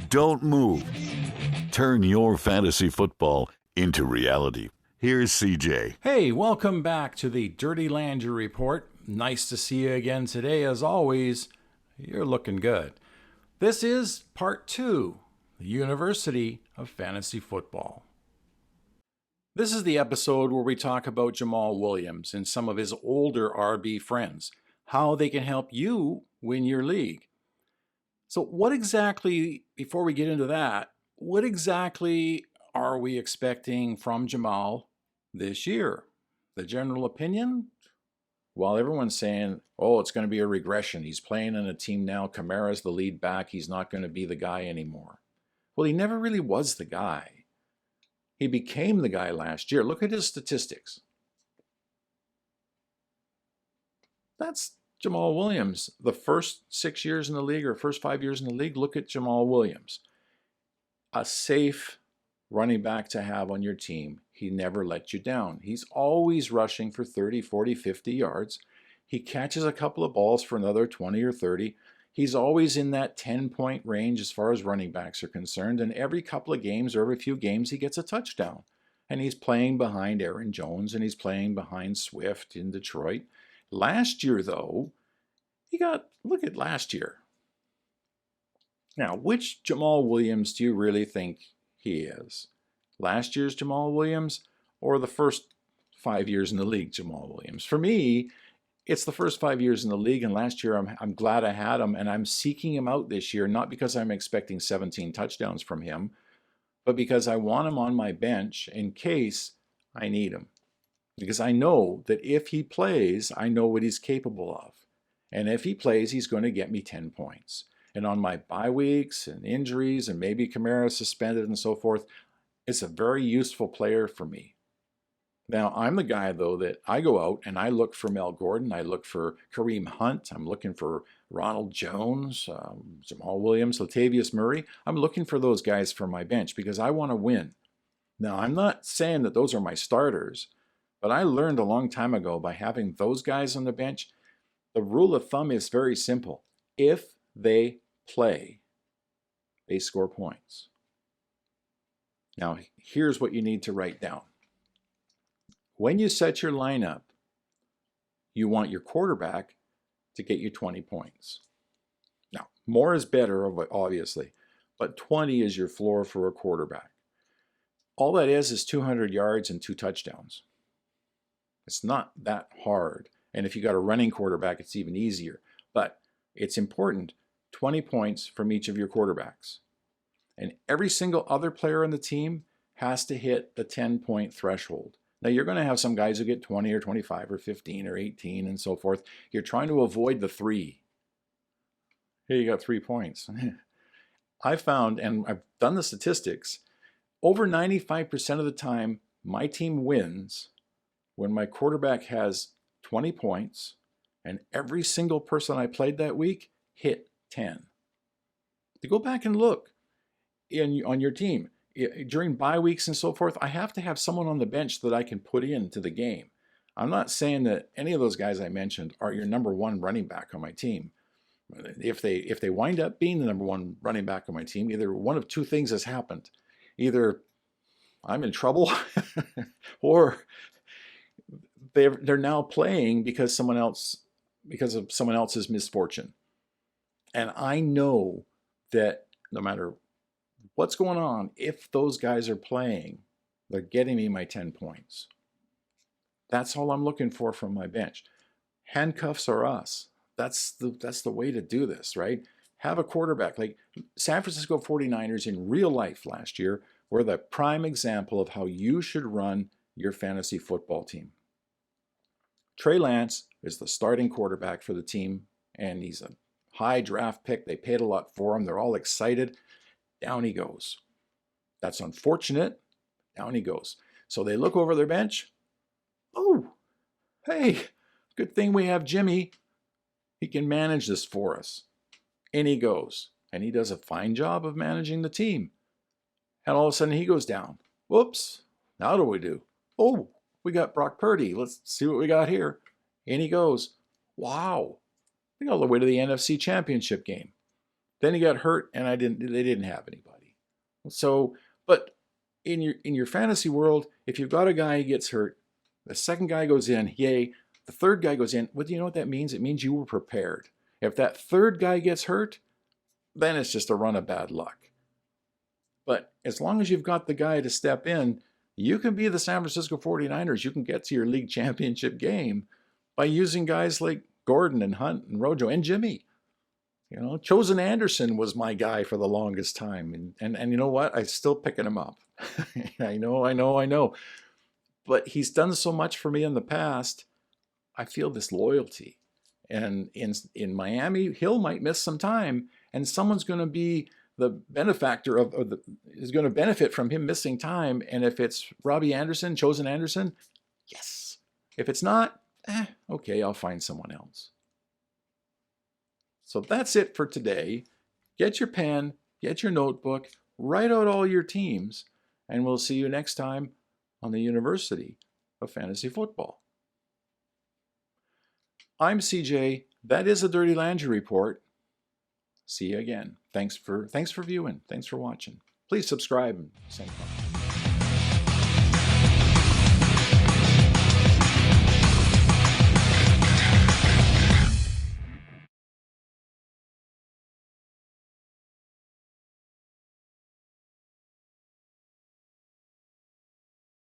Don't move. Turn your fantasy football into reality. Here's CJ. Hey, welcome back to the Dirty Landry Report. Nice to see you again today. As always, you're looking good. This is part 2, the University of Fantasy Football. This is the episode where we talk about Jamaal Williams and some of his older RB friends, how they can help you win your league. So what exactly, before we get into that, what exactly are we expecting from Jamaal this year? The general opinion? Well, everyone's saying, oh, it's going to be a regression. He's playing in a team now. Kamara's the lead back. He's not going to be the guy anymore. Well, he never really was the guy. He became the guy last year. Look at his statistics. That's Jamaal Williams. The first 6 years in the league or first 5 years in the league, look at Jamaal Williams. A safe running back to have on your team. He never let you down. He's always rushing for 30, 40, 50 yards. He catches a couple of balls for another 20 or 30. He's always in that 10-point range as far as running backs are concerned. And every couple of games or every few games, he gets a touchdown. And he's playing behind Aaron Jones and he's playing behind Swift in Detroit. Last year, though, look at last year. Now, which Jamaal Williams do you really think he is? Last year's Jamaal Williams or the first 5 years in the league Jamaal Williams? For me, it's the first 5 years in the league, and last year I'm glad I had him, and I'm seeking him out this year, not because I'm expecting 17 touchdowns from him, but because I want him on my bench in case I need him. Because I know that if he plays, I know what he's capable of. And if he plays, he's going to get me 10 points. And on my bye weeks and injuries and maybe Kamara suspended and so forth, it's a very useful player for me. Now, I'm the guy, though, that I go out and I look for Mel Gordon. I look for Kareem Hunt. I'm looking for Ronald Jones, Jamaal Williams, Latavius Murray. I'm looking for those guys for my bench because I want to win. Now, I'm not saying that those are my starters, but I learned a long time ago by having those guys on the bench, the rule of thumb is very simple. If they play, they score points. Now, here's what you need to write down. When you set your lineup, you want your quarterback to get you 20 points. Now, more is better, obviously, but 20 is your floor for a quarterback. All that is 200 yards and 2 touchdowns. It's not that hard. And if you got a running quarterback, it's even easier. But it's important, 20 points from each of your quarterbacks. And every single other player on the team has to hit the 10-point threshold. Now, you're going to have some guys who get 20 or 25 or 15 or 18 and so forth. You're trying to avoid the 3. Here you got 3 points. I found, and I've done the statistics, over 95% of the time, my team wins when my quarterback has 20 points and every single person I played that week hit 10. To go back and look on your team, during bye weeks and so forth, I have to have someone on the bench that I can put into the game. I'm not saying that any of those guys I mentioned are your number one running back on my team. If they wind up being the number one running back on my team, either one of two things has happened. Either I'm in trouble or they're now playing because of someone else's misfortune. And I know that no matter what's going on, if those guys are playing, they're getting me my 10 points. That's all I'm looking for from my bench. Handcuffs are us. That's the way to do this, right? Have a quarterback. Like San Francisco 49ers in real life last year were the prime example of how you should run your fantasy football team. Trey Lance is the starting quarterback for the team, and he's a high draft pick. They paid a lot for him. They're all excited. Down he goes. That's unfortunate. Down he goes. So they look over their bench. Oh, hey, good thing we have Jimmy. He can manage this for us. In he goes. And he does a fine job of managing the team. And all of a sudden he goes down. Whoops. Now what do we do? Oh, we got Brock Purdy. Let's see what we got here. In he goes. Wow. We got all the way to the NFC Championship game. Then he got hurt, and they didn't have anybody. So, but in your fantasy world, if you've got a guy who gets hurt, the second guy goes in, yay. The third guy goes in. What do you know what that means? It means you were prepared. If that third guy gets hurt, then it's just a run of bad luck. But as long as you've got the guy to step in, you can be the San Francisco 49ers. You can get to your league championship game by using guys like Gordon and Hunt and Rojo and Jimmy. You know, Chosen Anderson was my guy for the longest time. And you know what? I'm still picking him up. I know. But he's done so much for me in the past. I feel this loyalty. And in Miami, Hill might miss some time, and someone's going to be the benefactor is going to benefit from him missing time. And if it's Robbie Anderson, Chosen Anderson, yes. If it's not, okay, I'll find someone else. So that's it for today. Get your pen, get your notebook, write out all your teams, and we'll see you next time on the University of Fantasy Football. I'm CJ. That is a Dirty Landry Report. See you again. Thanks for viewing. Thanks for watching. Please subscribe and send comments.